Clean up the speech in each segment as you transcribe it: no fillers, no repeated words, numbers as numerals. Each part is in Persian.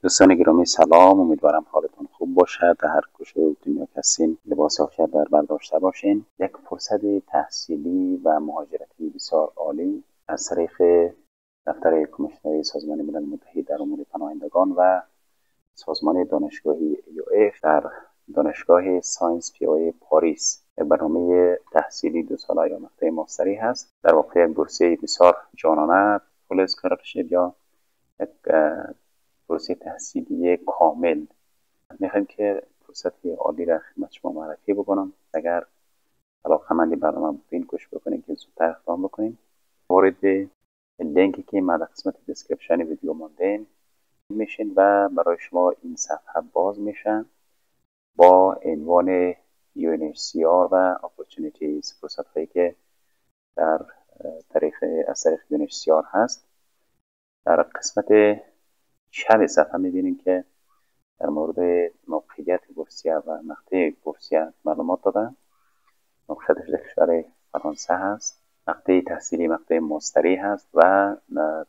دوستان گرامی سلام، امیدوارم حالتون خوب باشد. در هر گوشه دنیا که هستین لباس عافیت در بر داشته باشین. یک فرصت تحصیلی و مهاجرتی بسیار عالی از طریق دفتر کمیشنری سازمان ملل متحد در امور پناهندگان و سازمان دانشگاهی AUF در دانشگاه ساینس پی‌آی پاریس برنامه تحصیلی 2 ساله یا مقطع ماستری هست. در واقع بورسیه بسیار جانانه فول اسکالرشیپ یا یک پروسه تحصیلی کامل. میخوایم که فرصت عالی را خدمت شما معرفی بکنم. اگر علاقه‌مند برنامه بودین گوش بکنین که زودتر اقدام بکنین. وارد لینکی که ما در قسمت دیسکریپشن ویدیو ماندین میشین و برای شما این صفحه باز میشن با عنوان UNHCR و Opportunities، فرصت هایی که در از طریق UNHCR هست. در قسمت چپ صفحه میبینیم که در مورد موقعیت بورسیه و مقطع بورسیه معلومات دادن. موقعیتش در کشور فرانسه هست. مقطع تحصیلی مقطع ماستری هست و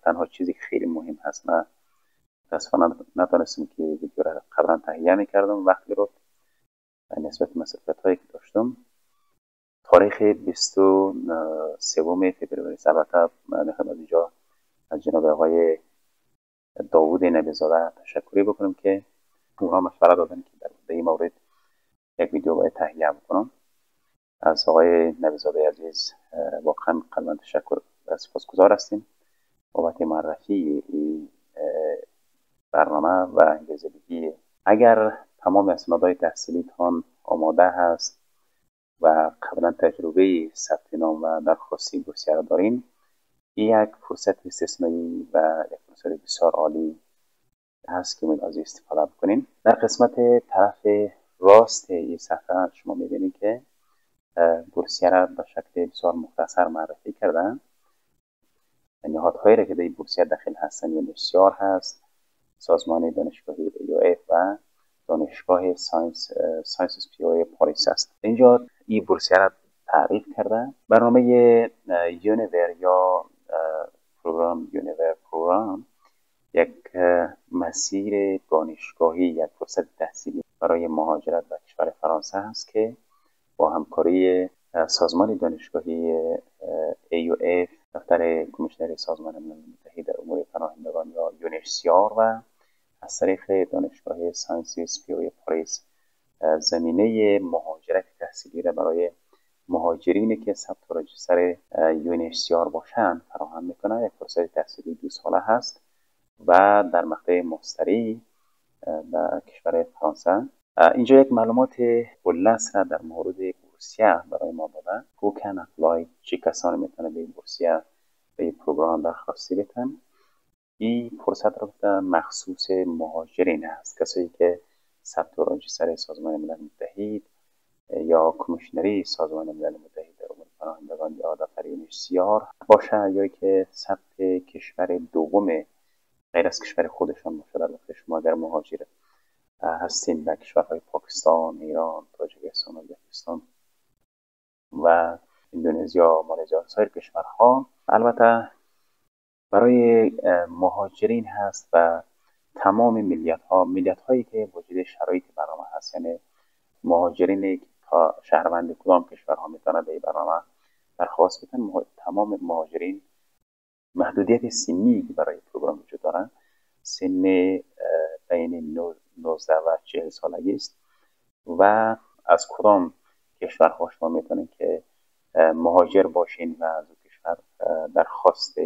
تنها چیزی که خیلی مهم هست، من متاسفانه نتونستم که ویدیو را قبلا تهیه میکردم وقتی رو نسبت مسافت هایی که داشتم. تاریخ 23 فوریه البته میخوام از اینجا از جناب آقای داوود نبی‌زاده تشکری بکنم که اونها مشوره دادن که در این مورد یک ویدیو باید تهیه بکنم. از آقای نبی‌زاده عزیز واقعا قلباً تشکر و سپاسگزار هستیم بابت معرفی این برنامه و انگیزگی. اگر تمام اسنادهای تحصیلیتان آماده هست و قبلا تجربه ثبت نام و درخواستی بورسیه را دارین، این یک فرصت استثنایی و یک فرصت بسیار عالی هست که از استفاده بکنین. در قسمت طرف راست این صفحه شما میبینید که بورسیه را به شکل بسیار مختصر معرفی کردن. نهادهایی را که در بورسیه داخل هستن UNHCR هست، سازمان دانشگاهی AUF و دانشگاه ساینس پی‌آی پاریس است. اینجا این بورسیه را تعریف کرده. برنامه یونیور یا پروگرام یونیور پروگرام یک مسیر دانشگاهی، یک فرصت تحصیلی برای مهاجرت به کشور فرانسه است که با همکاری سازمان دانشگاهی AUF، دفتر کمیشنری سازمان ملل متحد در امور پناهندگان یا UNHCR و از طریق دانشگاه ساینس پی‌آی پاریس زمینه مهاجرت تحصیلی را برای مهاجرینی که ثبت و رجیستر UNHCR باشند فراهم میکنه. یک فرصت تحصیلی 2 ساله هست و در مقطع ماستری در کشور فرانسه. اینجا یک معلومات کل‌اس را در مورد بورسیه برای ما دادن. Who can apply؟ چه کسانی میتونه به بورسیه به این پروگرام درخواستی بدن؟ این فرصت را مخصوص مهاجرین است، کسایی که ثبت و رجیستر سازمان ملل متحد یا کمیشنری سازمان ملل متحد در امور پناهندگان یا دفتر UNHCR باشه یا که ثبت کشور دوم غیر از کشور خودشان باشه. در واقع شما اگر مهاجر هستین در کشورهای پاکستان، ایران، تاجیکستان، ازبکستان و اندونزیا، مالزی و سایر کشورها، البته برای مهاجرین هست و تمام ملیت هایی که وجود شرایط برنامه هست، یعنی مهاجرین تا شهروند کدام کشورها میتونه به این برنامه درخواست بدن. تمام مهاجرین محدودیت سنی که برای پروگرام وجود دارن سن بین 19 و 40 سالگی است و از کدام کشورها شما میتونید که مهاجر باشین و از کشور درخواست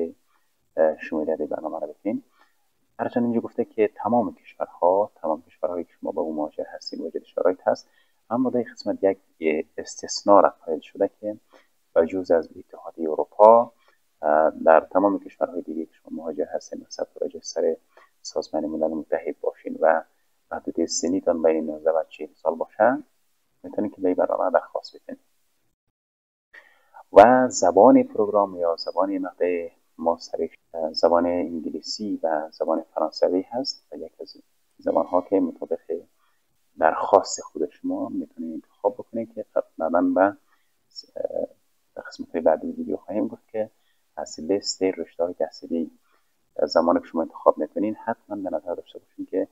شمولیت برنامه را بکنین. هرچند اینجا گفته که تمام کشورهایی که شما با اون مهاجر هستین وجود شرایط هست، اما در قسمت یک استثناء را قائل شده که بجز از اتحادیه اروپا در تمام کشورهای دیگه که شما مهاجر هستین و ثبت و رجیستر سازمان ملل متحد باشین و محدودیت سنیتان بین 19 و 40 سال باشه میتونید که به این برنامه درخواست بدین. و زبان پروگرام یا زبان مقطع ماستری زبان انگلیسی و زبان فرانسوی هست و یک از زبان ها که مطابق درخواست خود شما میتونید انتخاب بکنید که بعداً به قسمت بعدی ویدیو خواهیم گفت که از لیست رشته‌های تحصیلی زمانی که شما انتخاب میکنین حتما به نظر داشته باشین که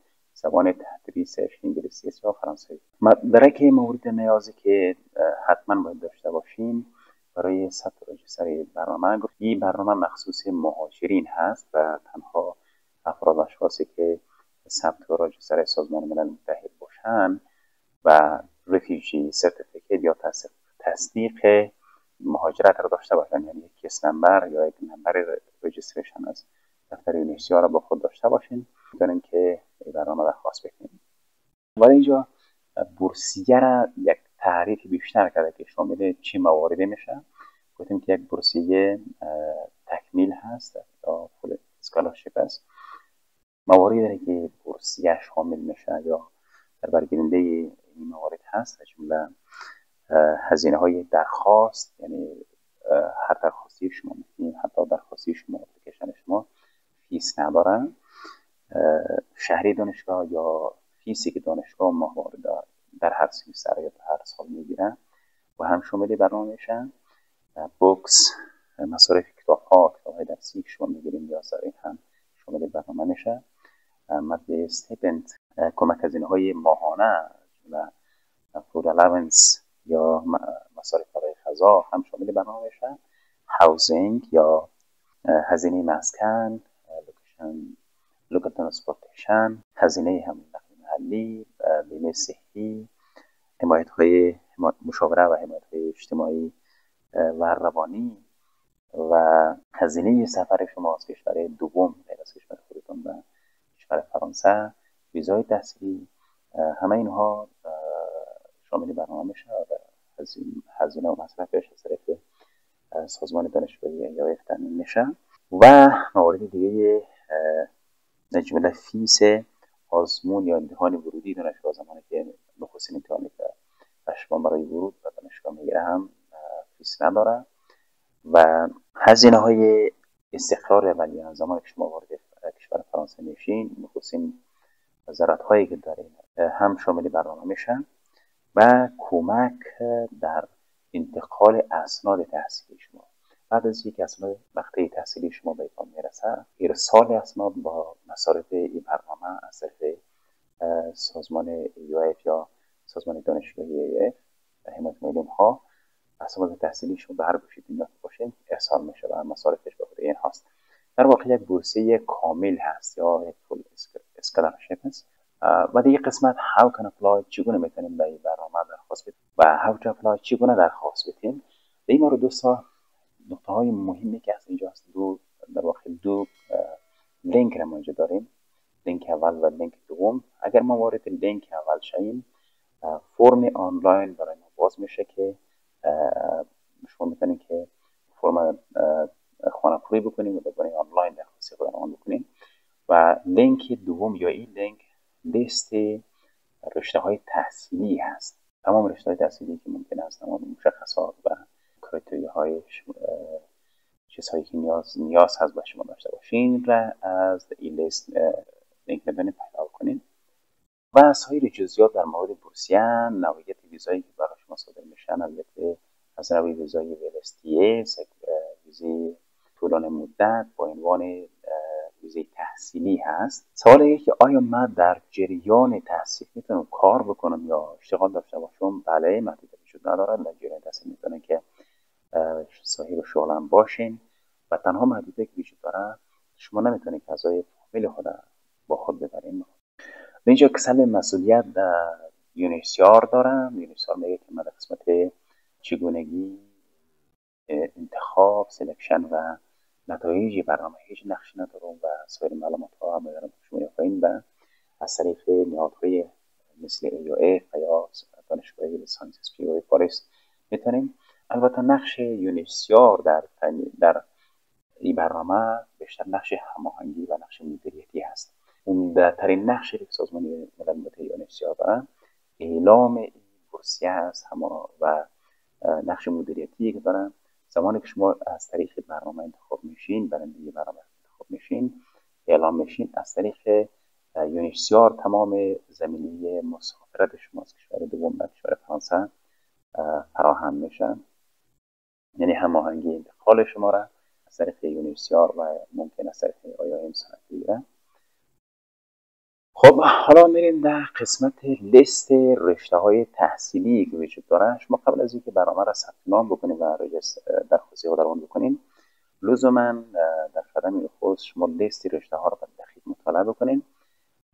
زبان تدریسش انگلیسی است یا فرانسوی. درک مورد نیازی که حتما باید داشته باشیم برای ثبت و رجیستر برنامه، این برنامه مخصوص مهاجرین هست و تنها افراد و اشخاصی که ثبت و رجیستر سازمان ملل متحد باشند و رفیوجی سرتیفیکیت یا تصدیق مهاجرت را داشته باشند، یعنی یک کیس نمبر یا یک نمبر رجیستریشن از دفتر یونیورسیتی را با خود داشته باشین میتونین که این برنامه درخواست بکنید. ولی اینجا بورسیه را یک تعریف بیشتر کرده که شامل چه مواردی میشه. گفتیم که یک بورسیه تکمیل هست یا فول اسکالرشیپ است. مواردی داره که بورسیه شامل میشه یا در برگیرنده این موارد هست، از جمله هزینه های درخواست، یعنی هر درخواستی شما میتونید، حتی درخواستی شما اپلیکیشن شما فیس ندارن، شهری دانشگاه یا فیسی که دانشگاه ماهواره در هر سیمستر یا هر سال میگیرن و هم شامل برنامه میشن. بوکس، مصارف کتاب ها های درسی که شما میگیرین یا ساری هم شامل برنامه میشه. مدد استیپند، کمک هزینه های ماهانه و فود الاونس یا مصارف برای غذا هم شامل برنامه میشه. هاوزینگ یا هزینه مسکن، لوکال ترانسپورتیشن، هزینه هم نقل محلی، بیمه صحی، حمایت های مشاوره و حمایت های اجتماعی و روانی و هزینه سفر شما از کشور دوم غیر از کشور خودتون به کشور فرانسه، ویزای تحصیلی، همه اینها شامل برنامه میشه و هزینه و مصرفش از طرف سازمان دانشگاهی یا تامین میشه. و موارد دیگه جمله فیس آزمون یا امتحان ورودی دانشگاه زمانی که نخستین امتحانی که شما برای ورود به دانشگاه میگیره هم فیس نداره و هزینه های استقرار اولیه زمانی که شما وارد کشور فرانسه میشین، نخستین وزارت هایی که دارین هم شامل برنامه میشن و کمک در انتقال اسناد تحصیلی شما. بعد از یک اسناد مقطع تحصیلی شما به اتمام میرسه، ارسال اسناد با مصارف این برنامه از طرف سازمان EUF یا سازمان دانشگاهی EUF و حمایت معلوم ها اسناد تحصیلی شما به هر گوشه دنیا باشه ارسال میشه و مصارفش به خود این هست. در واقع یک بورسیه کامل هست یا یک فول اسکالرشیپ هست. و دیگه قسمت how can apply، چگونه میتونیم به این برنامه درخواست بدیم و how to apply، چگونه درخواست بدیم. در این مورد دوستا نقطه های مهمی که از اینجا هست، در واقع دو لینک رو ما اینجا داریم، لینک اول و لینک دوم. اگر ما وارد لینک اول شیم، فرم آنلاین برای ما باز میشه که شما میتونید که فرم خانه‌پوری بکنیم و دوباره آنلاین درخواست خودتون بکنیم. و لینک دوم یا این لینک لیست رشته های تحصیلی هست، تمام رشته های تحصیلی که ممکن است، تمام مشخصات و کرایتریا های چیزهایی که نیاز هست با شما داشته باشین را از این لیست لینک میتونید پیدا کنید. و سایر جزئیات در مورد بورسیه، نوعیت ویزایی که برای شما صادر میشه، نوعیت از نوع ویزای VLSTS، ویزای طولانی مدت با عنوان ویزای تحصیلی هست. سوال اینه که آیا من در جریان تحصیل میتونم کار بکنم یا اشتغال داشته باشم؟ بله، محدودیت وجود نداره. در جریان تحصیل میتونن که صاحب شغل هم باشین و تنها محدودیتی که وجود داره شما نمیتونید غذای فامیل خود با خود ببرین. اینجا کسل مسئولیت یونیسیار دارم. یونیسیار میگه که من در قسمت چگونگی انتخاب، سلکشن و نتایج برنامه هیچ نقشی ندارم و سایر معلومات ها هم دارم شما یافین و از طریق نهادهای مثل EUF و یا دانشگاه لیسانس SPO پاریس میتونیم. البته نقش یونیسیار در این برنامه بیشتر نقش هماهنگی و نقش مدیریتی هست. عمده‌ترین نقشی که سازمان ملل متحد یونیسیار دارن اعلام این بورسیه است و نقش مدیریتی که دارن. زمانی که شما از طریق برنامه انتخاب میشین، برنده برنامه انتخاب میشین، اعلام میشین، از طریق یونیسیار تمام زمینه مسافرت شما از کشور دوم به کشور فرانسه فراهم میشن. یعنی هماهنگی انتقال شما را از طریق یونیسیار و ممکن از طریق IOM صورت بگیره. خب حالا میریم در قسمت لیست رشته های تحصیلی که وجود داره. شما قبل از اینکه برنامه را ثبت نام بکنید و درخواست خود را بکنید، لزوما در قدم خود شما لیست رشته ها را به دقیق مطالعه بکنید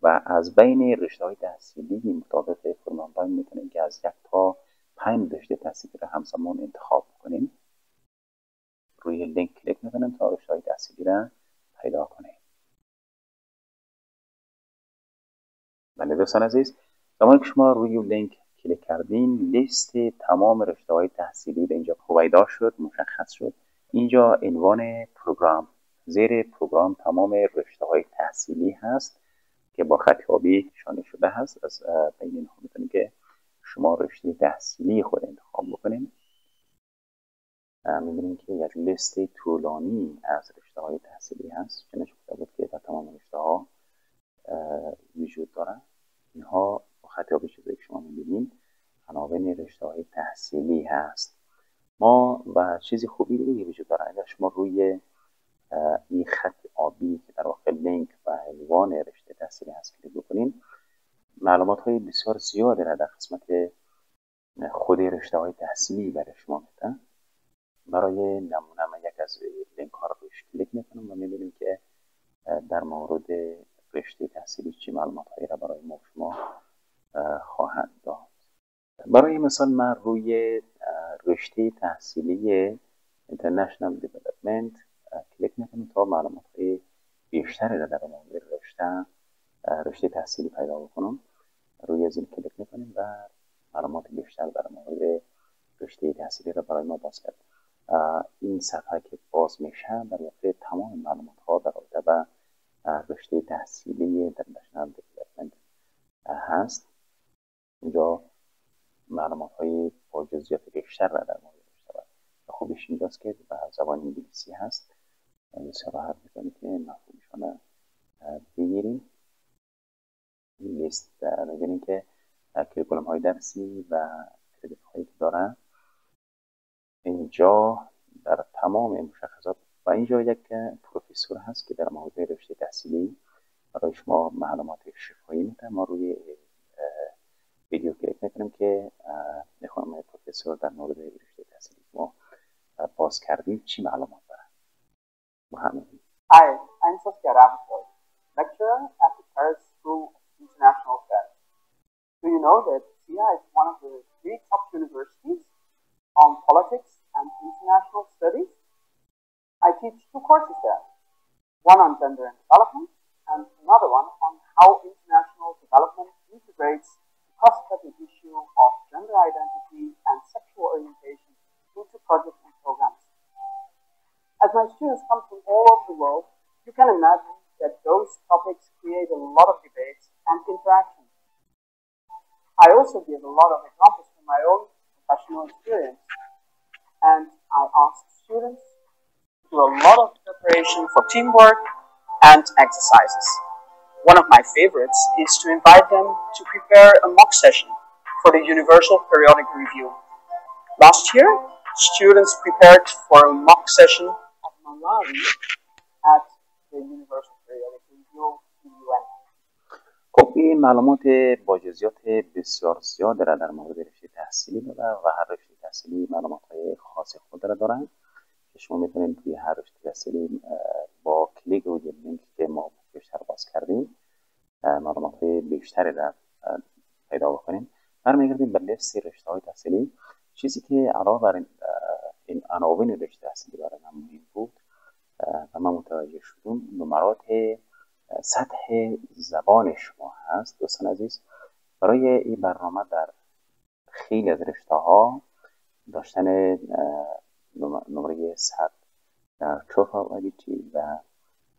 و از بین رشته های تحصیلی مطابق فرم آنلاین میتونید که از 1 تا 5 رشته تحصیلی را همزمان انتخاب بکنید. روی لینک کلیک میکنید تا رشته های تحصیلی را پیدا کنید. بله دوستان عزیز، زمانی که شما روی لینک کلیک کردین، لیست تمام رشته های تحصیلی به اینجا هویدا شد، مشخص شد. اینجا عنوان پروگرام، زیر پروگرام تمام رشته های تحصیلی هست که با خط آبی نشانه شده هست. از بین اینها میتونید که شما رشته تحصیلی خود انتخاب بکنید. میبینید که یک لیست طولانی از رشته های تحصیلی هست که نشون بود که در تمام رشته ها وجود دارند. اینها با خط آبی چیزایی که شما میبینید عناوین رشته های تحصیلی هست. ما و چیزی خوبی دیگه وجود داره، اگر شما روی این خط آبی که در واقع لینک و عنوان رشته تحصیلی هست کلیک بکنین، معلومات های بسیار زیادی را در قسمت خود رشته های تحصیلی برای شما میده. برای نمونه من یک از لینک ها رو روش کلیک میکنم و میبینیم که در مورد رشته تحصیلی چی معلومات هایی را برای ما شما خواهند داد. برای مثال من روی رشته تحصیلی International Development کلیک میکنم تا معلومات های بیشتری را در مورد رشته تحصیلی پیدا بکنم. روی از این کلیک میکنیم و معلومات بیشتر در مورد رشته تحصیلی را برای ما باز کرد. این صفحه که باز میشه در واقع تمام معلومات ها در رابطه با رشته تحصیلی International Development هست. اینجا معلومات های با جزئیات بیشتر را در مورد رشته و خوبیش اینجاست که به زبان انگلیسی هست. بسیار راحت میتونید که مفهومشان بگیریم. این لیست میبینید که کریکولوم های درسی و کردیت هایی که دارن اینجا در تمام مشخصات و اینجا یک پروفسور هست که در مورد رشته تحصیلی برای شما معلومات شفاهی میده. ما روی ویدیو کلیک میکنیم که میخوام پروفسور در مورد رشته تحصیلی ما باز کردیم چی معلومات داره. Hi, I'm Saskia Ravensburg, lecturer at the Paris School of International Affairs. Do you know that SIA is one of the 3 top universities on politics and international studies? I teach 2 courses there, one on gender and development and another one on how international development integrates the cross-cutting issue of gender identity and sexual orientation into projects and programs. As my students come from all over the world, you can imagine that those topics create a lot of debates and interaction. I also give a lot of examples from my own professional experience, and I ask students to do a lot of preparation for teamwork and exercises. One of my favorites is to invite them to prepare a mock session for the Universal Periodic Review. Last year, students prepared for a mock session of Malawi at the Universal Periodic Review in UN. خب این معلومات با جزئیات بسیار زیاد را در مورد رشته تحصیلی داره و هر رشته تحصیلی معلومات های خاص خود را دارن که شما میتونید توی هر رشته تحصیلی با کلیک روی لینکی که ما بیشتر باز کردیم معلومات های بیشتری را پیدا بکنیم. برمیگردیم به لیست رشته های تحصیلی. چیزی که علاوه بر این عناوین رشته تحصیلی برای من مهم بود و من متوجه شدم، نمرات سطح زبان شما هست. دوستان عزیز، برای این برنامه در خیلی از رشته ها داشتن نمره 100 در توفل ابیلیتی و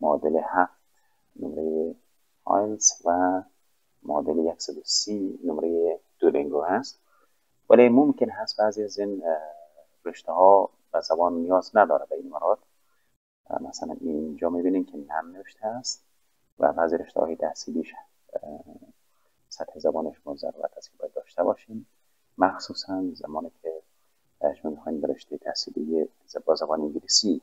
معادل 7 نمره آیلتس و معادل 130 نمره دولینگو هست، ولی ممکن هست بعضی از این رشته ها به زبان نیاز نداره به این نمرات. مثلا اینجا میبینید که نم نوشته هست و بعضی رشته های تحصیلیش سطح زبانش ما ضرورت است که باید داشته باشیم، مخصوصا زمانی که شما میخواین به رشته تحصیلی با زبان انگلیسی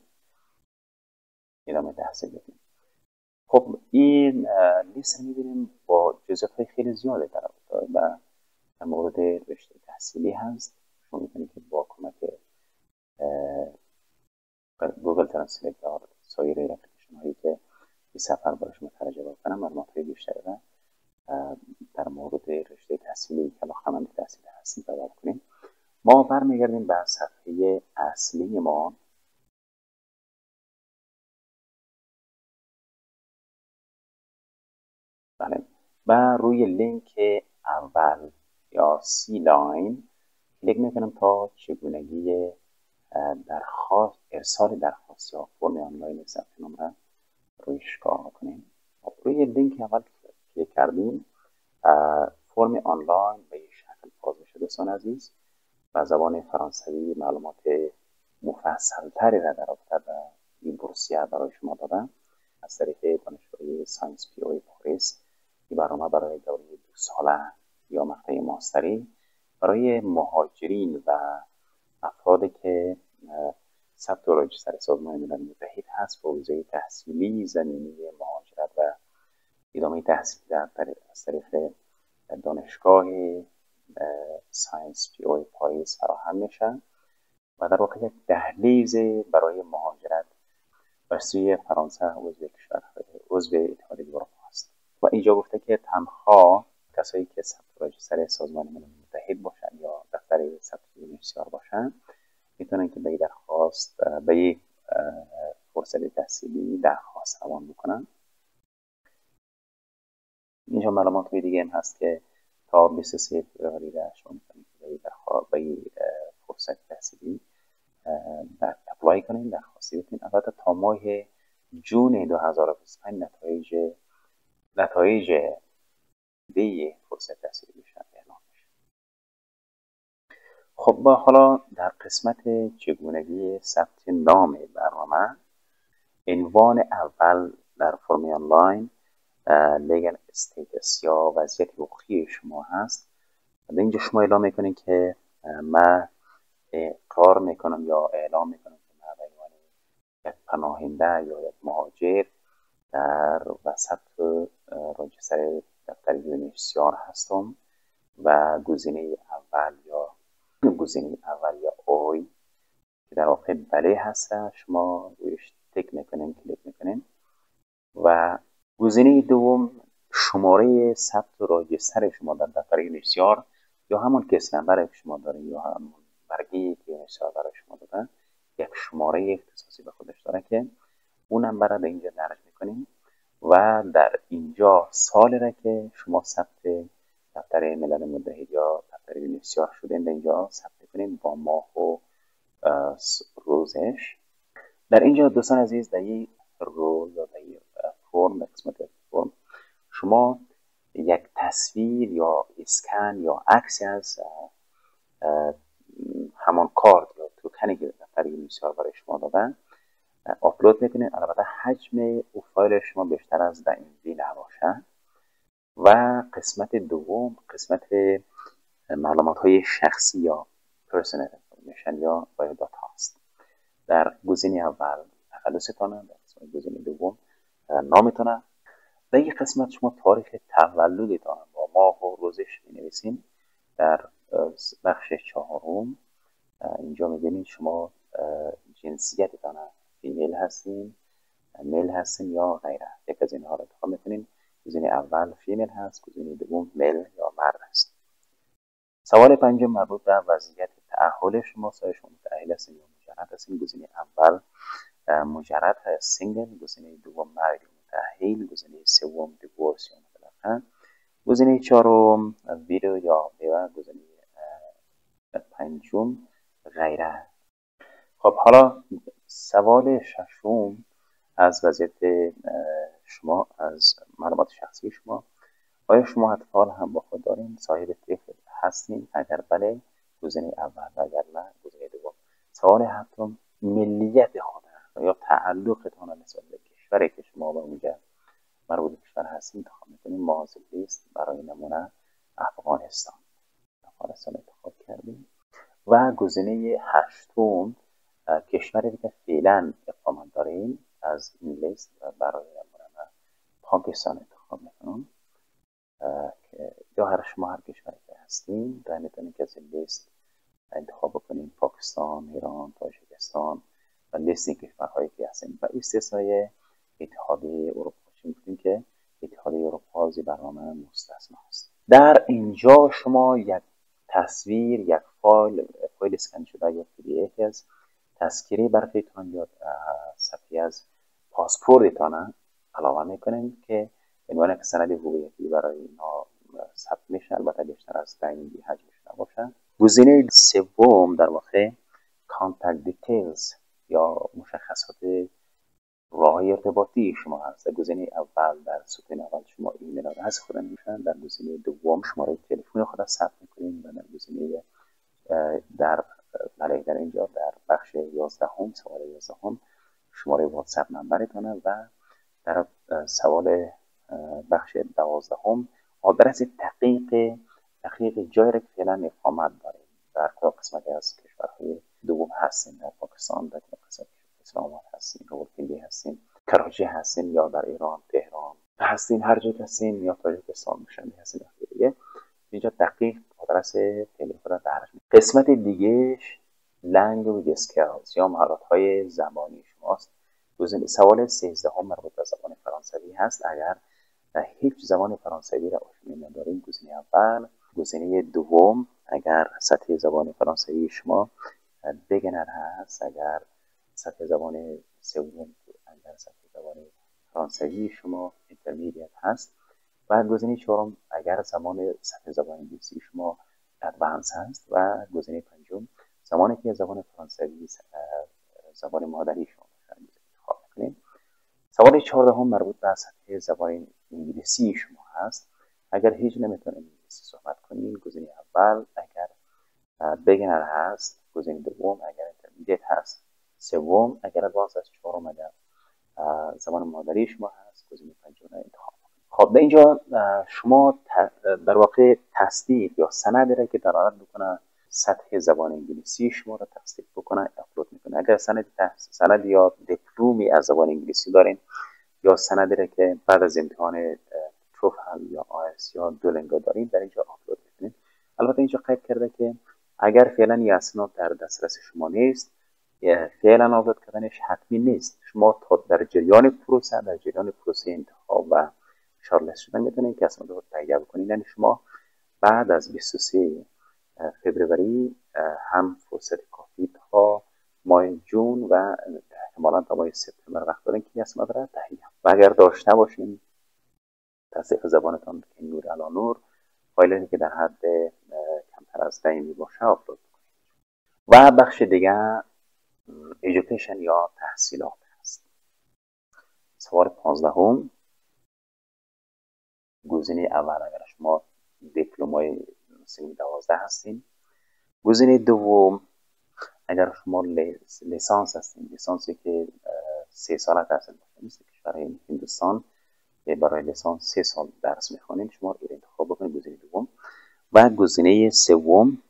ادامه تحصیل بدیم. خب این لیست رو میبینیم با جزئیات خیلی زیاده در رابطه و در مورد رشته تحصیلی هست. شما میتونید که با کمک گوگل ترنسلیت یا سایر اپلیکیشن هایی که این سفر برای شما ترجمه کنم معلومات بیشتری را در مورد رشته تحصیلی که علاقه‌مند تحصیل هستید پیدا کنید. ما برمیگردیم به صفحه اصلی ما. بله، و روی لینک اول یا سی لاین کلیک میکنم تا چگونگی ارسال درخواست یا فرم آنلاین ثبت نام را رویش کار کنیم. روی لینک اول کلیک کردیم، فرم آنلاین به یک شکل باز میشه. دوستان عزیز، و زبان فرانسوی معلومات مفصل‌تری را در رابطه با این بورسیه برای شما دادم از طریق دانشگاه ساینس پی او پاریس. این برنامه برای دوره 2 ساله یا مقطع ماستری برای مهاجرین و افرادی که ثبت و راجستر سازمان ملل متحد هست با ویزای تحصیلی زمینی مهاجرت و ادامه تحصیل از طریق دانشگاه ساینس پی او پاریس فراهم میشن و در واقع یک دهلیز برای مهاجرت بر سوی فرانسه عضو اتحادیه اروپا است. و اینجا گفته که تنها کسایی که ثبت راجستر سازمان ملل متحد باشن یا دفتر ثبت بسیار باشن میتونن که به درخواست به فرصت تحصیلی درخواست روان بکنن. اینجا معلومات دیگه هم هست که تا 23 فوریه شما میتونید به فرصت تحصیلی اپلای کنید، درخواستی بکنید. البته تا ماه جون 2025 نتایج دی فرصت تحصیلی بیشتر اعلام میشه. خب حالا در قسمت چگونگی ثبت نام برنامه، عنوان اول در فرم آنلاین لیگل استیتس یا وضعیت حقوقی شما هست. در اینجا شما اعلام میکنید که من اقرار میکنم یا اعلام میکنم که من به عنوان یک پناهنده یا یک مهاجر در وسط راجستر دفتر UNHCR هستم و گزینه اول یا اوی که در واقع بله هست شما رویش تک میکنین، کلیک میکنین. و گزینه دوم شماره ثبت و راجستر شما در دفتر UNHCR یا همون کیس نمبر که شما دارین یا همون برگی که UNHCR برای شما دادن یک شماره اختصاصی به خودش داره که اون نمبر را در اینجا درج میکنین و در اینجا سال را که شما ثبت دفتر ملل متحد یا دفتر UNHCR شدین در اینجا ثبت کنین با ماه و روزش. در اینجا دوستان عزیز در این رول یا در این فرم قسمت فرم شما یک تصویر یا اسکن یا عکسی از همان کارت یا توکنی که دفتر UNHCR برای شما دادن آپلود میکنید. البته حجم او فایل شما بیشتر از در این وی نباشه. و قسمت دوم قسمت معلومات های شخصی یا personal information یا بایوداتا هست. در گزینه اول تخلصتانه، در گزینه دوم نامتانه. در این قسمت شما تاریخ تولدتان با ماه و روزش می‌نویسین. در بخش چهارم اینجا می‌بینید شما جنسیتتان فیمیل هستین، میل هستین یا غیره. یک از اینها را انتخاب می‌کنین. گزینه اول فیمیل هست، گزینه دوم میل یا مرد است. سوال پنجم مربوط به وضعیت تأهل شما. شما متأهل هستین یا مجرد هستین؟ گزینه اول مجرد هست، سینگل. گزینه دوم مرد متأهل. گزینه سوم دیورس یا مطلقه. گزینه چهارم ویدو یا بیوه. گزینه پنجم غیره. خب حالا سوال ششم از وضعیت شما، از معلومات شخصی شما. آیا شما اطفال هم با خود دارین؟ صاحب طفل هستین؟ اگر بله گزینه اول و اگر نه گزینه دوم. سوال هفتم ملیت خود یا تعلقتان نسبت به کشوری که شما به اونجا مربوط به کشور هستین انتخاب میکنین. مازل لیست برای نمونه افغانستان انتخاب کردیم. و گزینه هشتم کشوری که فعلا اقامت دارین از این لیست برای نمونه پاکستان انتخاب میکنم. که یا هر شما هر کشوری که هستین در میتونید که از این لیست انتخاب بکنین، پاکستان، ایران، تاجیکستان و لیست این کشورهایی که هستین و استثنای اتحادیه اروپا. چون گفتیم که اتحادیه اروپا از برنامه مستثنا است. در اینجا شما یک تصویر، یک فایل اسکن شده یا PDF از تذکره برقیتان یا صفحه از پاسپورتتان علاوه میکنین که عنوان که سند هویتی برای اینا ثبت میشه. البته بیشتر از تعیین حجمش نباشه. گزینه سوم در واقع کانتکت دیتیلز یا مشخصات راه ارتباطی شما هست. در گزینه اول در ستون اول شما ایمیل آدرس خودتون میشن. در گزینه دوم شماره تلفن خودت ثبت میکنین و در گزینه در اینجا در بخش 11 سوال 11 شماره واتساپ نمبرتونه و در سوال بخش 12 آدرس دقیق جایی را که فعلا اقامت دارید در کدام قسمتی از کشورهای دوم هستین، در پاکستان، در قسمت اسلام آباد هستین، راولپنڈی هستین، کراچی هستین یا در ایران تهران هستین، هر جا هستین یا تاجیکستان مشابه هستین دیگه اینجا دقیق آدرس تلفن درج. قسمت دیگهش language skills یا مهارت‌های زبانی شماست. گزینه سوال 13 مربوط به زبان فرانسوی هست. اگر هیچ زبان فرانسوی را آشنایی ندارید گزینه اول. گزینه دوم اگر سطح زبان فرانسوی شما بگنر هست. اگر سطح زبان سوم اگر سطح زبان فرانسوی شما اینترمدیت هست. و گزینه چهارم اگر سطح زبان انگلیسی شما ادوانس هست. و گزینه پنجم زمانی که زبان فرانسوی زبان مادری شما انتخاب کنید. سوال 14 مربوط به سطح زبان انگلیسی شما هست. اگر هیچ نمیتونید انگلیسی صحبت کنید گزینه اول. اگر بگنر هست گزینه دوم. اگر اینترمدیت هست سوم. اگر ادوانس هست چهارم. اگر زبان مادری شما هست گزینه پنجم انتخاب. خب به اینجا شما در واقع تصدیق یا سندی را که دلالت بکنه سطح زبان انگلیسی شما را تصدیق بکنه اپلود میکنه. اگر سند یا دیپلمی از زبان انگلیسی دارین یا سندی را که بعد از امتحان توفل یا آیلتس یا دولینگو دارین در اینجا اپلود میکنید. البته اینجا قید کرده که اگر فعلا این اسناد در دسترس شما نیست فعلا آپلود کردنش حتمی نیست. شما در جریان پروسه انتخاب و شارلست شدن میتونید که اسناد رو تهیه بکنید. یعنی شما بعد از 23 فبروری هم فرصت کافی تا ماه جون و احتمالاً تا ماه سپتامبر وقت دارین که اسناد را تهیه. و اگر داشته باشین تصدیق زبانتان که نور علی نور فایلی که در حد کمتر از 10 MB باشه آپلود کنید. و بخش دیگه ایژوکیشن یا تحصیلات هست. سوال 15 گزینه اول اگر شما دیپلمای سنی 12 هستین. گزینه دوم اگر شما لیسانس هستین، لیسانسی که 3 ساله تحصیل باشه مثل کشور هندوستان که برای لیسانس 3 سال درس میخوانید شما این انتخاب بکنید گزینه دوم. و گزینه سوم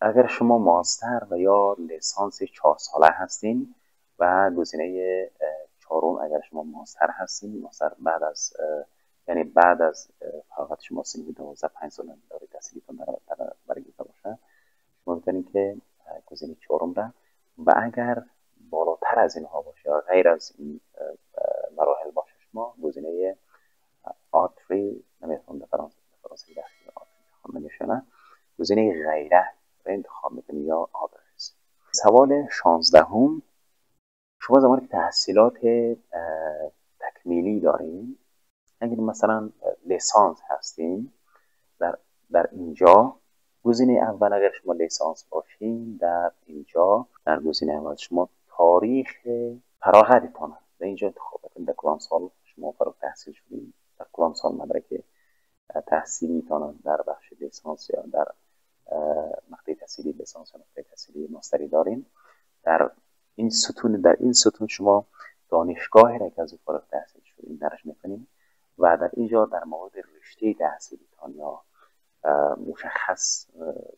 اگر شما ماستر و یا لیسانس 4 ساله هستین. و گزینه چهارم اگر شما ماستر هستین، ماستر بعد از یعنی بعد از فراغت شما سنی 12 5 سال دوره تحصیلیتون در برگزیده باشه شما میتونید که گزینه چهارم را. و اگر بالاتر از اینها باشه یا غیر از این مراحل باشه شما گزینه آتری نمیتونم به فرانسوی داخل آتری انتخاب نمیشونه. گزینه غیره را انتخاب میکنید یا آدرس. سوال 16 شما زمانی که تحصیلات تکمیلی دارین اگر مثلا لیسانس هستین در اینجا گزینه اول اگر شما لیسانس باشین در اینجا در گزینه اول شما تاریخ فراغتتان در اینجا انتخاب کنید. در کدام سال شما فارغ التحصیل شدین، در کدام سال مدرک تحصیلیتان در بخش لیسانس یا در مقطع تحصیلی لیسانس یا مقطع تحصیلی ماستری دارین. در این ستون شما دانشگاهی را که از فارغ التحصیل شدین درج میکنین و در اینجا در مورد رشته تحصیلیتان یا مشخص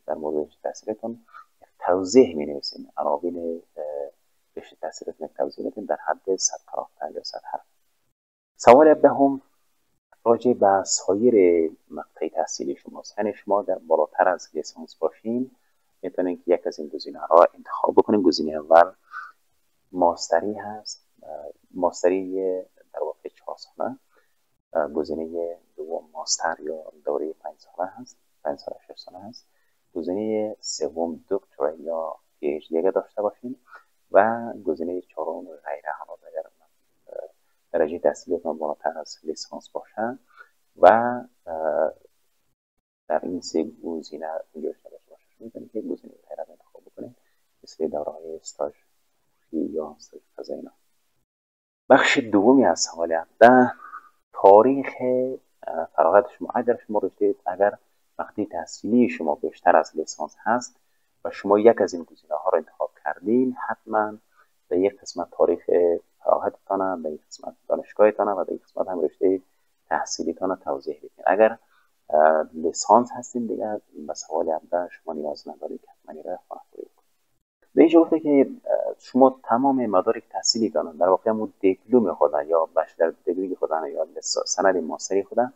در مورد تحصیلتان توضیح می نویسین. عناوین رشته تحصیلتان توضیح میدین در حد 100 کاراکتر یا 100 حرف. سوال 17 راجع به سایر مقطع تحصیلی شماست. یعنی شما در بالاتر از لیسانس باشین میتونین که یک از این گزینه‌ها را انتخاب بکنین. گزینه اول ماستری هست، ماستری در واقع 4 ساله. گزینه دوم ماستر یا دوره 5 ساله هست، 5 ساله 6 ساله هست. گزینه سوم دکترا یا پی اچ دی اگه داشته باشین و گزینه چهارم غیره. حالا اگر درجه تحصیلیتون بالاتر از لیسانس باشه و در این سه گزینه گذاشته باشه میتونید که گزینه غیره انتخاب بکنید، مثل دوره‌های استاژ یا استاژ فضایی. بخش دومی از سوال 17 تاریخ فراغت شما. اگر شما رشته، اگر وقتی تحصیلی شما بیشتر از لیسانس هست و شما یک از این گزینه‌ها رو انتخاب کردین، حتما به یک قسمت تاریخ فراغتتان، به یک قسمت دانشگاهتان و به یک قسمت هم رشته تحصیلیتان توضیح بدین. اگر لیسانس هستین دیگه به سوال 17 شما نیاز ندارید که حتما را خواهید کنید. به اینجا گفته که شما تمام مدارک تحصیلی دارن، در واقع همون دیپلم خودن یا بچلر دیگری خودن یا سند ماستری خودن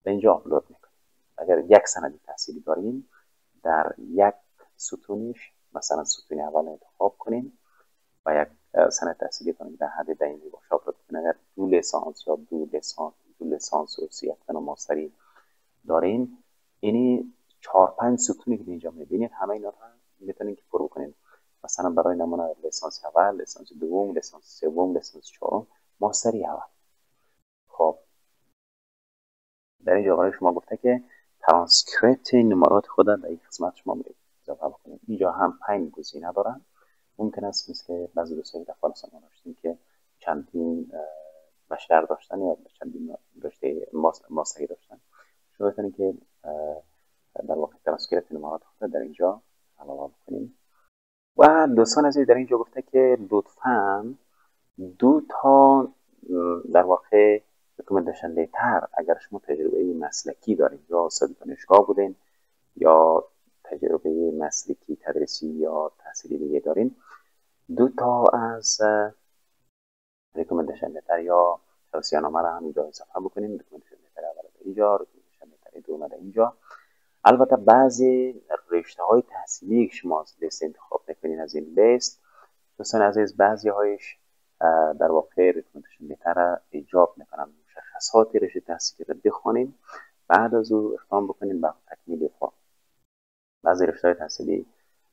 به اینجا آپلود میکنید. اگر یک سند تحصیلی دارین در یک ستونش، مثلا ستون اول انتخاب کنین و یک سند تحصیلی کنین در حد دائمی باشه آپلود کنین. اگر دو لیسانس یا دو لیسانس و 3 سال ماستری دارین، یعنی 4-5 ستونی که اینجا میبینید همه اینا رو میتونین که پر کنین. مثلا برای نمونه لیسانس اول، لیسانس دوم، لیسانس سوم، لیسانس چهارم، ماستری اول. خب در اینجا برای شما گفته که ترانسکریپت نمرات خود در این قسمت شما اضافه بکنید. اینجا هم 5 گزینه دارن. ممکن است مثل بعضی دوستایی در فرانسه ما داشتیم که چندین بچلر داشتن یا چندین رشته ماستری داشتن، شما بتونید که در واقع ترانسکریپت نمرات خود در اینجا علاوه بکنید. و دوستان عزیز در اینجا گفته که لطفاً 2 تا در واقع ریکامندیشن لیتر اگر شما تجربه مسلکی دارید یا استاد دانشگاه بودین یا تجربه مسلکی تدریسی یا تحصیلی دیگه دارین، 2 تا از ریکامندیشن لیتر یا توصیه نامه را هم اینجا اضافه بکنین. ریکامندیشن لیتر اول اینجا، ریکامندیشن لیتر دوم اینجا. البته بعضی رشته های تحصیلی که شما از لیست انتخاب میکنین از این لیست، دوستان عزیز بعضی هایش در واقع ریکامندیشن لیتر را ایجاب میکنن. مشخصات رشته تحصیلی را بخونین، بعد از او اقدام بکنین به تکمیل فرم. بعضی رشته های تحصیلی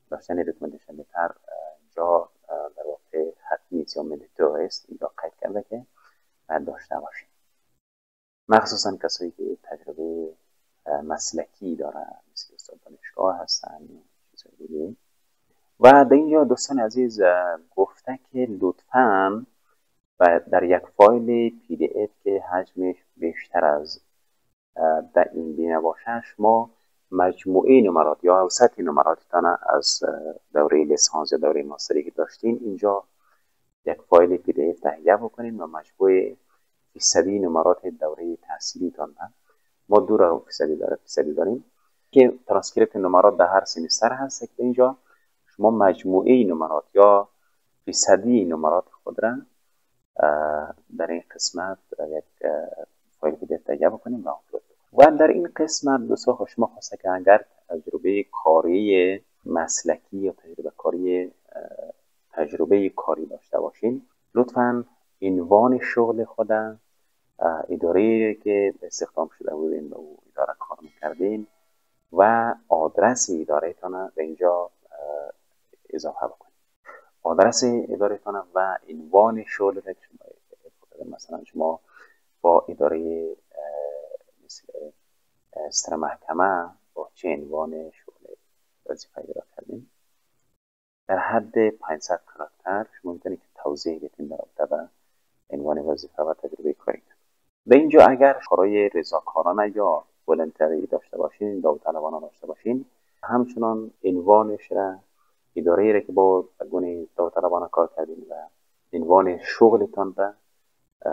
داشتن ریکامندیشن لیتر اینجا در واقع حتمی یا منداتوری است، اینجا قید کرده که باید داشته باشین، مخصوصا کسایی که تجربه مسلکی دارن مثل استاد دانشگاه هستن یا چیزای دیگه. و در اینجا دوستان عزیز گفته که لطفاً در یک فایل پی دی اف که حجمش بیشتر از در این بینه باشه، شما مجموعه نمرات یا اوسط نمراتتان از دوره لیسانس یا دوره ماستری که داشتین اینجا یک فایل پی دی اف تهیه بکنین و مجموعه فیصدی نمرات دوره تحصیلیتان ما 2% داریم که ترانسکریپت نمرات در هر سمستر هست که اینجا شما مجموعه نمرات یا فیصدی نمرات خود را در این قسمت یک فایل پی دی اف تهیه بکنیم و آپلود کنیم. و در این قسمت دوستان شما خواسته که اگر تجربه کاری مسلکی یا تجربه کاری داشته باشین، لطفاً عنوان شغل خود، اداره که استخدام شده بودین و اداره کار میکردین و آدرس اداره تان به اینجا اضافه بکنید. آدرس اداره تان و عنوان شغل که شما مثلا شما با اداره مثل ستر محکمه با چه عنوان شغل وظیفه اجرا کردین، در حد 500 کاراکتر شما میتونید که توضیح بدین در رابطه با عنوان وظیفه و تجربه کاری. به اینجا اگر کارهای رضاکارانه یا ولنتری داشته باشین، داوطلبانه داشته باشین، همچنان عنوانش را، اداره‌ای را که با گونه داوطلبانه کار کردین و عنوان شغلتان را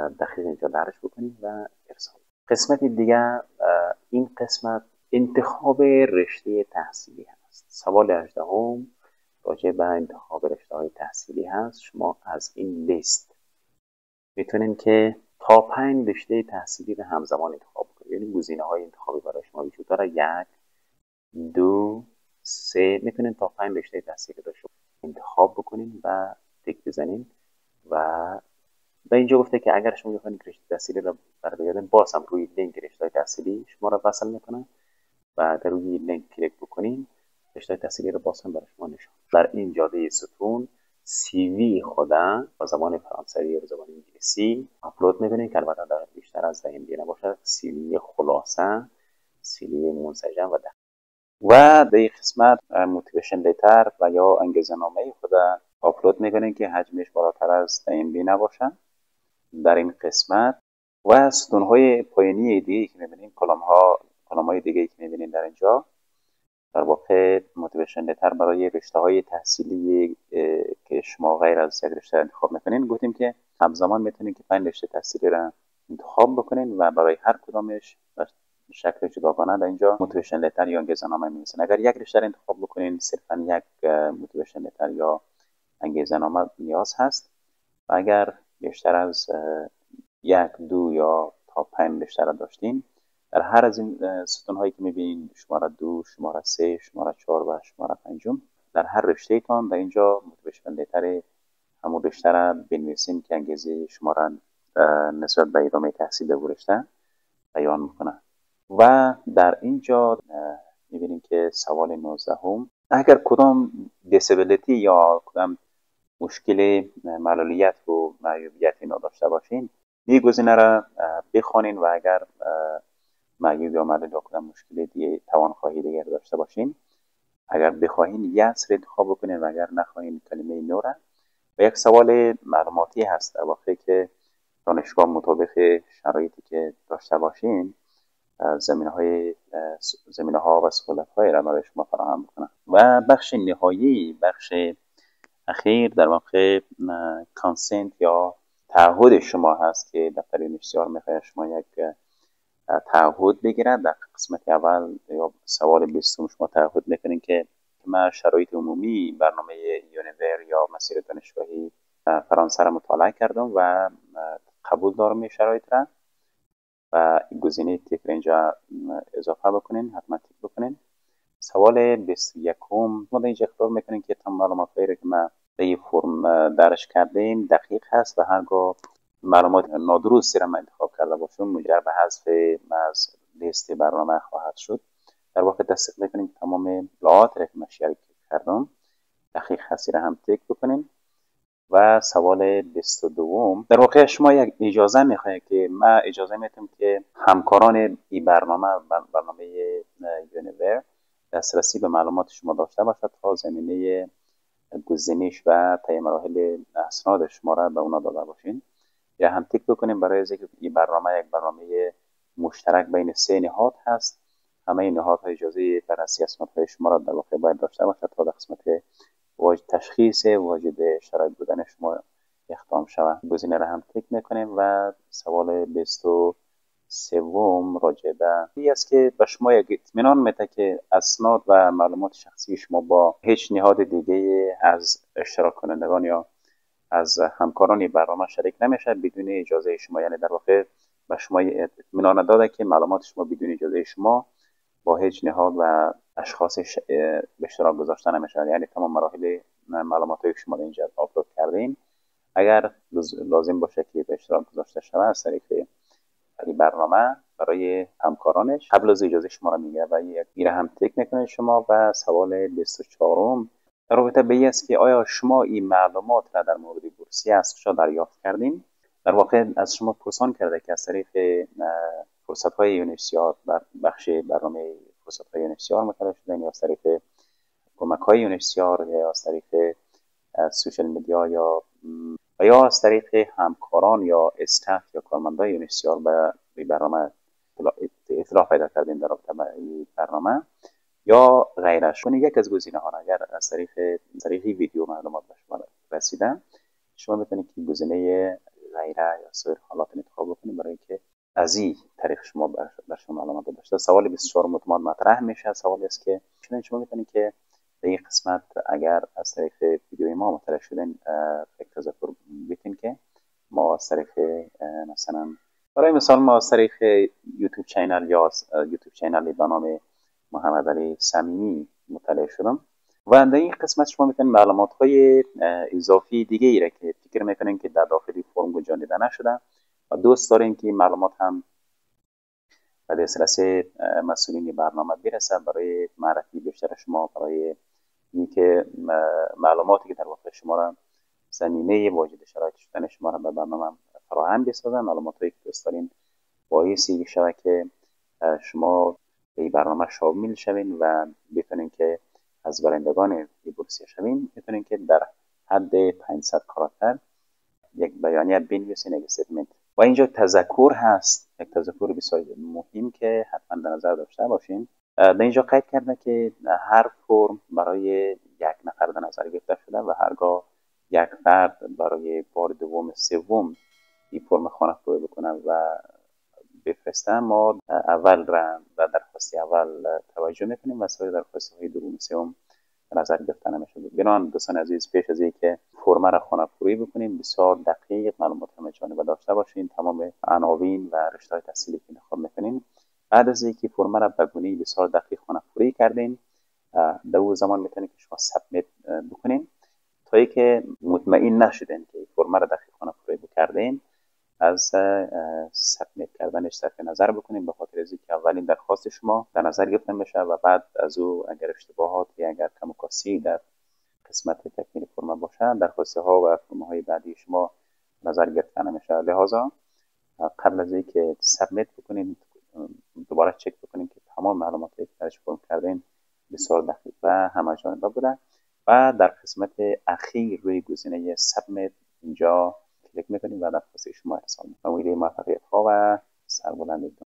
دقیق اینجا درج بکنید و ارسال. قسمت دیگه، این قسمت انتخاب رشته تحصیلی هست. سوال 18 راجع به انتخاب رشته های تحصیلی هست. شما از این لیست میتونین که تا 5 رشته تحصیلی رو همزمان انتخاب کنید. یعنی گزینه‌های انتخابی برای شما وجود داره. 1 2 3 میتونید تا 5 رشته تحصیلی رو شما انتخاب بکنید و تک بزنید. و در اینجا گفته که اگر شما بخواید رشته تحصیلی رو بردارید، باز هم روی لینک رشته تحصیلی شما رو وصل میکنه و در روی لینک کلیک بکنید رشته تحصیلی رو باز هم برای شما نشون. در این جاده ستون سی وی خودم با زبان فرانسوی یا زبان انگلیسی آپلود میکنید که البته در بیشتر از ده MB نباشد. سی وی خلاصه، سی وی منسجم و در این قسمت موتیویشن لیتر و یا انگیزه‌نامه خود آپلود میکنید که حجمش بالاتر از 10 MB نباشه در این قسمت. و ستون‌های پایینی دیگه که می‌بینید، کلم‌های دیگه که می‌بینید در اینجا، در واقع موتیویشن لیتر برای رشته‌های تحصیلی که شما غیر از یک رشته انتخاب می‌کنید. گفتیم که همزمان می‌تونید که 5 رشته تحصیلی را انتخاب بکنید و برای هر کدامش شکل جداگانه در اینجا موتیویشن لیتر یا انگیزه‌نامه می‌نویسید. اگر یک رشته را انتخاب بکنید، صرفاً یک موتیویشن لیتر یا انگیزه‌نامه نیاز هست. و اگر بیشتر از 1 2 یا تا 5 رشته را داشتین، در هر از این ستون‌هایی که می‌بینید، شماره 2 شماره 3 شماره 4 و شماره 5، در هر رشته تان در اینجا موتیویشن لیتر همون رشته را بنویسید که انگیزه شما را نسبت به ادامه تحصیل در رشته بیان میکنه. و در اینجا می‌بینید که سوال 19 اگر کدام دیسابیلیتی یا کدام مشکل معلولیت و معیوبیتی نداشته باشین، این گزینه را بخوانید و اگر معیوب یا معلول یا کدام مشکل دیگه توانخواهی دیگر داشته باشین، اگر بخواهین یس را انتخاب بکنید و اگر نخواهین کلمه نو را. و یک سوال معلوماتی هست در واقع که دانشگاه مطابق شرایطی که داشته باشین زمینه ها و سهولت های را برای شما فراهم بکنه. و بخش نهایی، بخش اخیر در واقع کانسنت یا تعهد شما هست که دفتر یونیورسیتی میخواد شما یک تعهد بگیرد. در قسمت اول یا سوال 20 شما تعهد میکنین که من شرایط عمومی برنامه یونیور یا مسیر دانشگاهی فرانسه را مطالعه کردم و قبول دارم این شرایط را و گزینه تیک اینجا اضافه بکنین، حتما تیک بکنین. سوال 21 ما در اینجا اختیار میکنین که تمام معلومات هایی که ما در این فرم درش کردیم دقیق هست و هرگاه معلومات نادرستی را من انتخاب کرده باشم منجر به حذف از لیست برنامه خواهد شد. در واقع تصدیق میکنین که تمام اطلاعات را که من شریک کردم دقیق هستی را هم تیک بکنین. و سوال 22 در واقع شما یک اجازه میخواهید که من اجازه میتونم که همکاران این برنامه یونیور دسترسی به معلومات شما داشته باشد تا زمینه گزینش و طی مراحل اسناد شما را به اونا داده باشین. یا هم تیک بکنیم برای از اینکه این برنامه یک برنامه مشترک بین 3 نهاد هست. همه این نهادها اجازه بررسی اسنادهای شما را در واقع باید داشته باشد تا در قسمت تشخیص واجد شرایط بودن شما اقدام شود. گزینه را هم تیک میکنیم. و سوال 23 راجع به این است که به شما یک اطمینان میده که اسناد و معلومات شخصی شما با هیچ نهاد دیگه از اشتراک کنندگان یا از همکاران برنامه شریک نمیشه بدون اجازه شما. یعنی در واقع به شما اطمینان داده که معلومات شما بدون اجازه شما با هیچ نهاد و اشخاص به اشتراک گذاشته نمیشه. یعنی تمام مراحل معلوماتی که شما اینجا آپلود کردین اگر لازم باشه که به اشتراک گذاشته شود از طریق این برنامه برای همکارانش قبل از اجازه شما را میگه و یک هم تیک میکنید شما. و سوال 24 در رابطه به این است که آیا شما این معلومات را در مورد بورسیه از کجا دریافت کردین؟ در واقع از شما پرسان کرده که از طریق فرصت‌های یونیورسیار بخش برنامه فرصت‌های یونیورسیار مطرح شدن یا از طریق کمک‌های یونیورسیار یا از طریق سوشال میدیا یا از طریق همکاران یا استاف یا کارمندان یونیورسیار به برنامه اطلاع پیدا کردین در رابطه با این برنامه یا غیرش. یک از گزینه‌ها را اگر از طریق ویدیو معلومات به شما رسیدن شما میتونید که گزینه غیره یا سایر حالات انتخاب بکنید برای اینکه از این طریق شما بر شما معلومات داشته. سوال 24 مطرح میشه. سوالی است که شما میتونید که در این قسمت اگر از طریق ویدیوی ما مطرح شدن تذکر بیتین که ما از طریق مثلا برای مثال ما از طریق یوتیوب چینل یا یوتیوب چینل به نام محمد علی صمیمی مطلع شدم و در این قسمت شما میتونید معلومات های اضافی دیگه ای را که فکر میکنین که در داخل فرم گنجانیده نشده و دوست دارین که معلومات هم به دسترس مسئولین برنامه برسه برای معرفی بیشتر شما، برای اینکه معلوماتی که در واقع شما را زمینه واجد شرایط شدن شما را به برنامه فراهم بسازن، معلوماتی که دوست دارین باعثی بشه که شما به برنامه شامل شوین و بتونین که از برندگان بورسیه شوین، میتونین که در حد 500 کاراکتر یک بیانیه بنویسین، یک استیتمنت. و اینجا تذکر هست، یک تذکر بسیار مهم که حتما در نظر داشته باشین. در اینجا قید کرده که هر فرم برای یک نفر در نظر گرفته شده و هرگاه یک فرد برای بار دوم سوم این فرم خانه‌خوری بکنه و بفرسته، ما اول را و درخواست اول توجه میکنیم و سایر درخواست های دوم سوم نظر گرفته نمیشه. بنابراین دوستان عزیز، پیش از اینکه فرم را خانه‌خوری بکنیم بسیار دقیق معلومات همه جانبه داشته باشین، تمام عناوین و رشته های تحصیلی که انتخاب میکنین. بعد از اینکه فرم را به گونه بسیار دقیق خانه‌خوری کردین، در اون زمان میتونید که شما سابمیت بکنین تا اینکه مطمئن نشدین که فرم را دقیق خانه‌خوری بکردین، از سابمیت کردنش صرف نظر بکنیم، به خاطر از اینکه اولین درخواست شما در نظر گرفته بشه و بعد از او اگر اشتباهات یا اگر کم و کاسی در قسمت تکمیل فرم باشه، درخواسته ها و فرم های بعدی شما نظر گرفته نمیشه. لحاظا قبل از اینکه سابمیت بکنید دوباره چک بکنید که تمام معلوماتی که درش فرم کردین بسیار دقیق و همه جانبه بوده و در قسمت اخیر روی گزینه سابمیت اینجا کلیک میکنیم و درخواست شما ارسال میکنیم. امیدوارم موفقیت ها و سربلندی